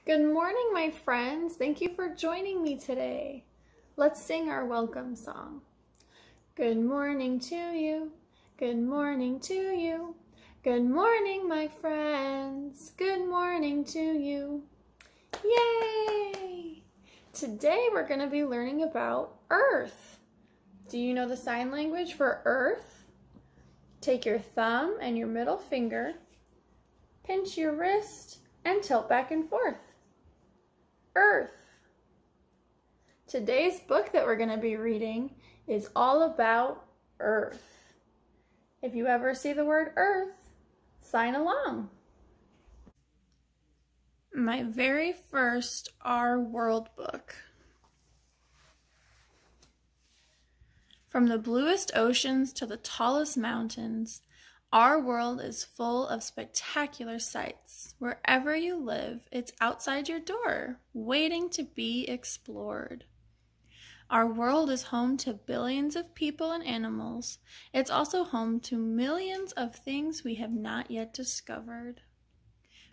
Good morning, my friends. Thank you for joining me today. Let's sing our welcome song. Good morning to you. Good morning to you. Good morning, my friends. Good morning to you. Yay! Today we're going to be learning about Earth. Do you know the sign language for Earth? Take your thumb and your middle finger, pinch your wrist, and tilt back and forth. Earth. Today's book that we're going to be reading is all about Earth. If you ever see the word Earth, sign along. My very first Our World book. From the bluest oceans to the tallest mountains, our world is full of spectacular sights. Wherever you live, it's outside your door, waiting to be explored. Our world is home to billions of people and animals. It's also home to millions of things we have not yet discovered.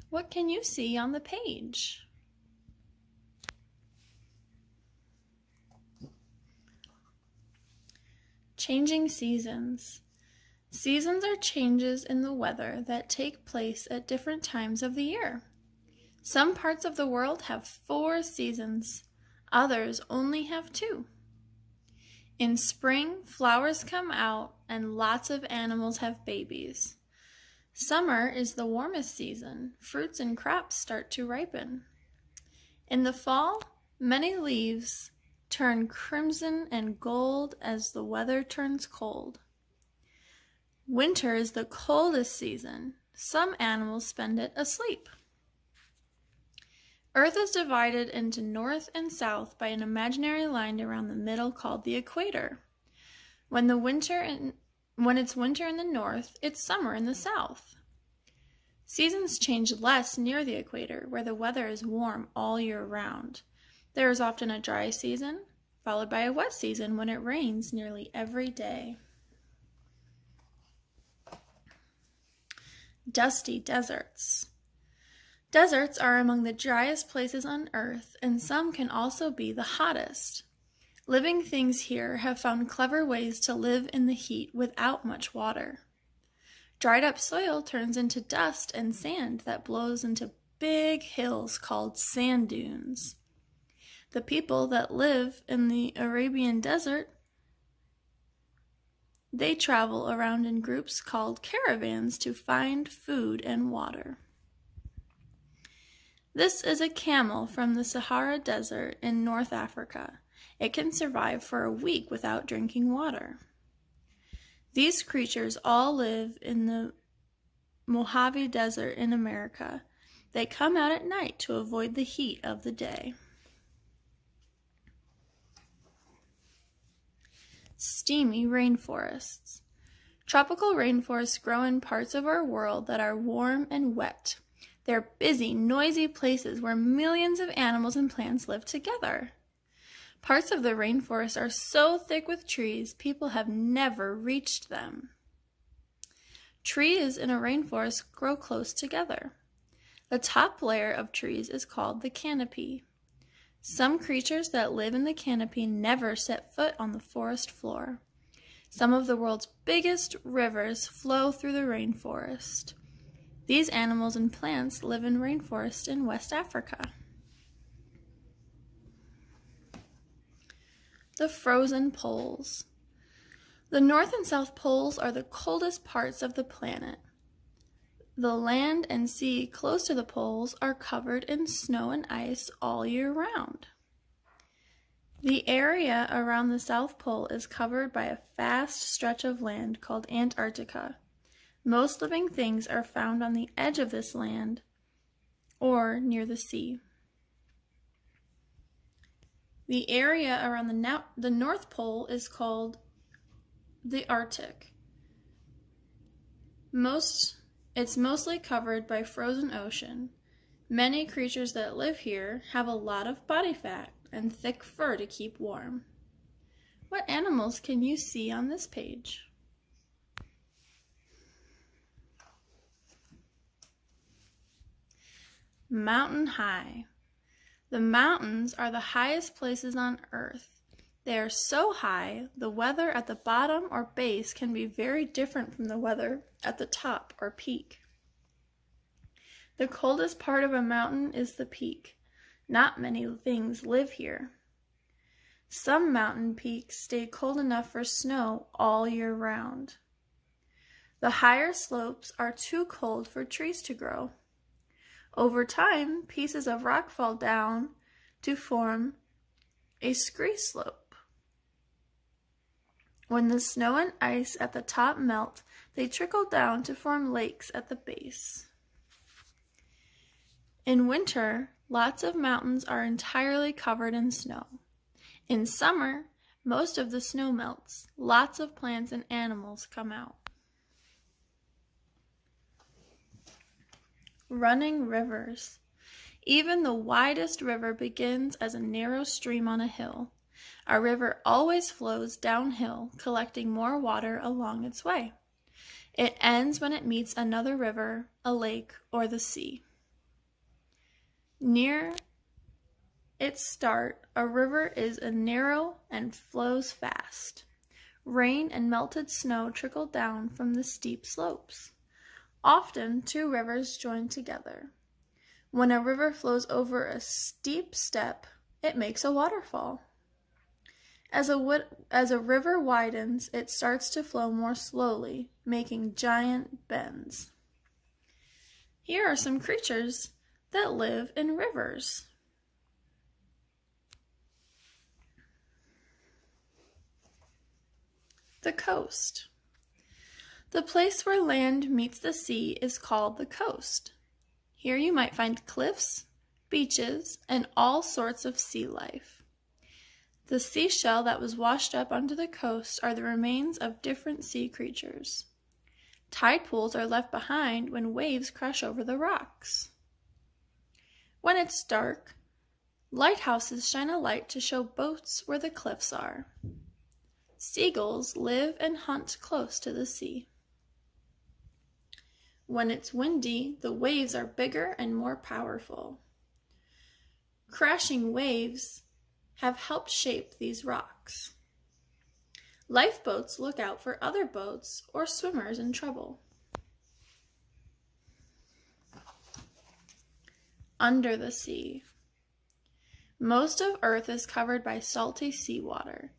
What can you see on the page? Changing seasons. Seasons are changes in the weather that take place at different times of the year. Some parts of the world have 4 seasons, others only have 2. In spring, flowers come out and lots of animals have babies. Summer is the warmest season. Fruits and crops start to ripen. In the fall, many leaves turn crimson and gold as the weather turns cold. Winter is the coldest season. Some animals spend it asleep. Earth is divided into north and south by an imaginary line around the middle called the equator. When it's winter in the north, it's summer in the south. Seasons change less near the equator, where the weather is warm all year round. There is often a dry season, followed by a wet season when it rains nearly every day. Dusty deserts. Deserts are among the driest places on Earth, and some can also be the hottest. Living things here have found clever ways to live in the heat without much water. Dried up soil turns into dust and sand that blows into big hills called sand dunes. The people that live in the Arabian desert, they travel around in groups called caravans to find food and water. This is a camel from the Sahara Desert in North Africa. It can survive for a week without drinking water. These creatures all live in the Mojave Desert in America. They come out at night to avoid the heat of the day. Steamy rainforests. Tropical rainforests grow in parts of our world that are warm and wet. They're busy, noisy places where millions of animals and plants live together. Parts of the rainforest are so thick with trees, people have never reached them. Trees in a rainforest grow close together. The top layer of trees is called the canopy. Some creatures that live in the canopy never set foot on the forest floor. Some of the world's biggest rivers flow through the rainforest. These animals and plants live in rainforests in West Africa. The frozen poles. The North and South poles are the coldest parts of the planet. The land and sea close to the poles are covered in snow and ice all year round. The area around the South Pole is covered by a vast stretch of land called Antarctica. Most living things are found on the edge of this land or near the sea. The area around the North Pole is called the Arctic. It's mostly covered by frozen ocean. Many creatures that live here have a lot of body fat and thick fur to keep warm. What animals can you see on this page? Mountain high. The mountains are the highest places on Earth. They are so high, the weather at the bottom or base can be very different from the weather at the top or peak. The coldest part of a mountain is the peak. Not many things live here. Some mountain peaks stay cold enough for snow all year round. The higher slopes are too cold for trees to grow. Over time, pieces of rock fall down to form a scree slope. When the snow and ice at the top melt, they trickle down to form lakes at the base. In winter, lots of mountains are entirely covered in snow. In summer, most of the snow melts. Lots of plants and animals come out. Running rivers. Even the widest river begins as a narrow stream on a hill. A river always flows downhill, collecting more water along its way. It ends when it meets another river, a lake, or the sea. Near its start, a river is narrow and flows fast. Rain and melted snow trickle down from the steep slopes. Often, two rivers join together. When a river flows over a steep step, it makes a waterfall. As a river widens, it starts to flow more slowly, making giant bends. Here are some creatures that live in rivers. The coast. The place where land meets the sea is called the coast. Here you might find cliffs, beaches, and all sorts of sea life. The seashell that was washed up onto the coast are the remains of different sea creatures. Tide pools are left behind when waves crash over the rocks. When it's dark, lighthouses shine a light to show boats where the cliffs are. Seagulls live and hunt close to the sea. When it's windy, the waves are bigger and more powerful. Crashing waves have helped shape these rocks. Lifeboats look out for other boats or swimmers in trouble. Under the sea. Most of Earth is covered by salty seawater.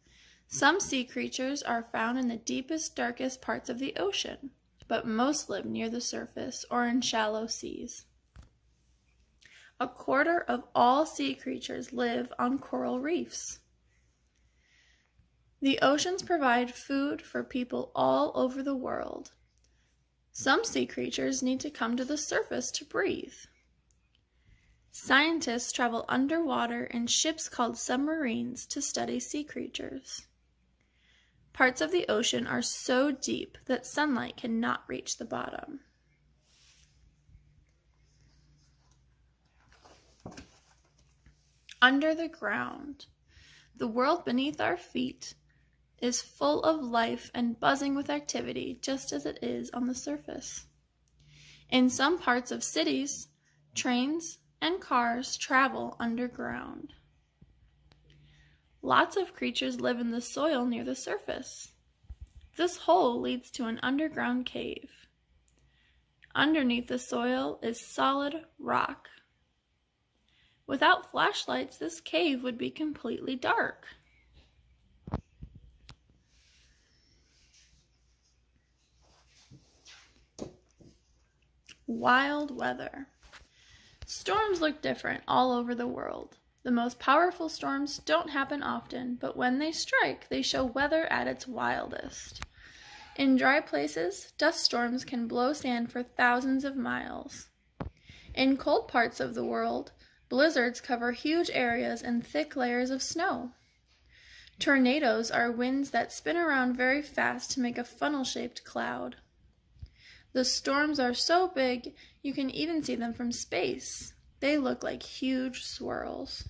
Some sea creatures are found in the deepest, darkest parts of the ocean, but most live near the surface or in shallow seas. A quarter of all sea creatures live on coral reefs. The oceans provide food for people all over the world. Some sea creatures need to come to the surface to breathe. Scientists travel underwater in ships called submarines to study sea creatures. Parts of the ocean are so deep that sunlight cannot reach the bottom. Under the ground. The world beneath our feet is full of life and buzzing with activity, just as it is on the surface. In some parts of cities, trains and cars travel underground. Lots of creatures live in the soil near the surface. This hole leads to an underground cave. Underneath the soil is solid rock. Without flashlights, this cave would be completely dark. Wild weather. Storms look different all over the world. The most powerful storms don't happen often, but when they strike, they show weather at its wildest. In dry places, dust storms can blow sand for thousands of miles. In cold parts of the world, blizzards cover huge areas in thick layers of snow. Tornadoes are winds that spin around very fast to make a funnel-shaped cloud. The storms are so big, you can even see them from space. They look like huge swirls.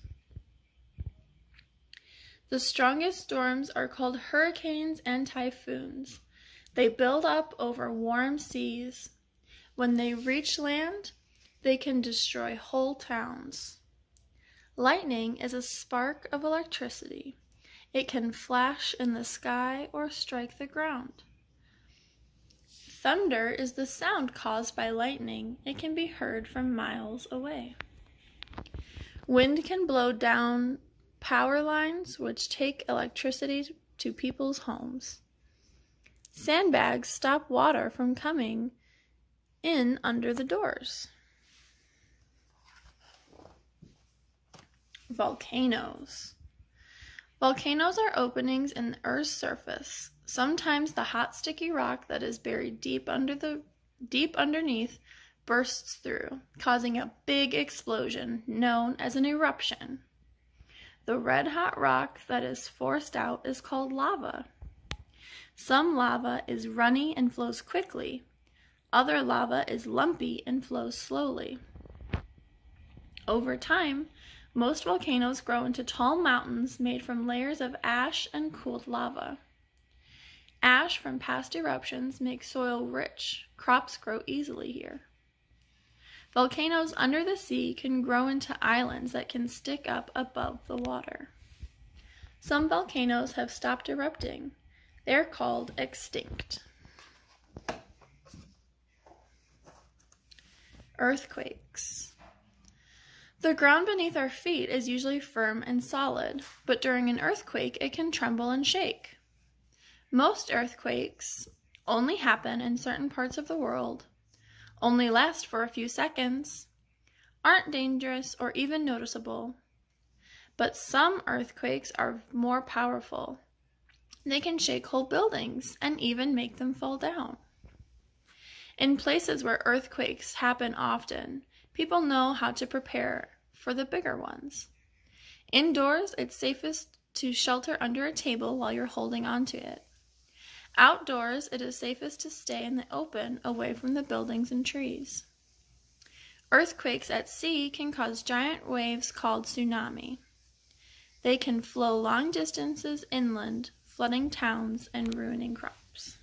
The strongest storms are called hurricanes and typhoons. They build up over warm seas. When they reach land, they can destroy whole towns. Lightning is a spark of electricity. It can flash in the sky or strike the ground. Thunder is the sound caused by lightning. It can be heard from miles away. Wind can blow down power lines, which take electricity to people's homes. Sandbags stop water from coming in under the doors. Volcanoes. Volcanoes are openings in the Earth's surface. Sometimes the hot, sticky rock that is buried deep underneath bursts through, causing a big explosion known as an eruption. The red-hot rock that is forced out is called lava. Some lava is runny and flows quickly. Other lava is lumpy and flows slowly. Over time, most volcanoes grow into tall mountains made from layers of ash and cooled lava. Ash from past eruptions makes soil rich. Crops grow easily here. Volcanoes under the sea can grow into islands that can stick up above the water. Some volcanoes have stopped erupting. They're called extinct. Earthquakes. The ground beneath our feet is usually firm and solid, but during an earthquake it can tremble and shake. Most earthquakes only happen in certain parts of the world, only last for a few seconds, aren't dangerous or even noticeable. But some earthquakes are more powerful. They can shake whole buildings and even make them fall down. In places where earthquakes happen often, people know how to prepare for the bigger ones. Indoors, it's safest to shelter under a table while you're holding onto it. Outdoors, it is safest to stay in the open, away from the buildings and trees. Earthquakes at sea can cause giant waves called tsunami. They can flow long distances inland, flooding towns and ruining crops.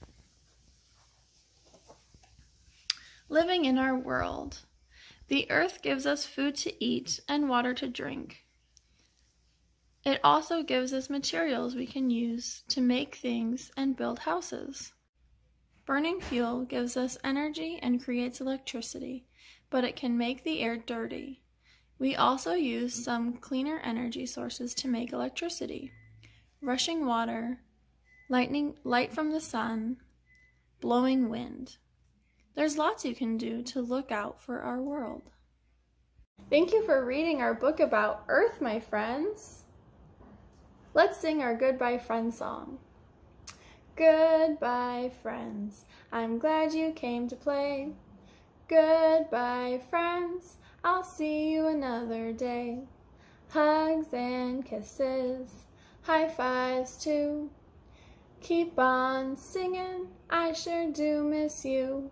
Living in our world. The earth gives us food to eat and water to drink. It also gives us materials we can use to make things and build houses. Burning fuel gives us energy and creates electricity, but it can make the air dirty. We also use some cleaner energy sources to make electricity. Rushing water, light from the sun, blowing wind. There's lots you can do to look out for our world. Thank you for reading our book about Earth, my friends. Let's sing our Goodbye Friends song. Goodbye, friends. I'm glad you came to play. Goodbye, friends. I'll see you another day. Hugs and kisses, high fives too. Keep on singing, I sure do miss you.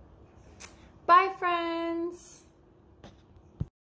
Bye, friends.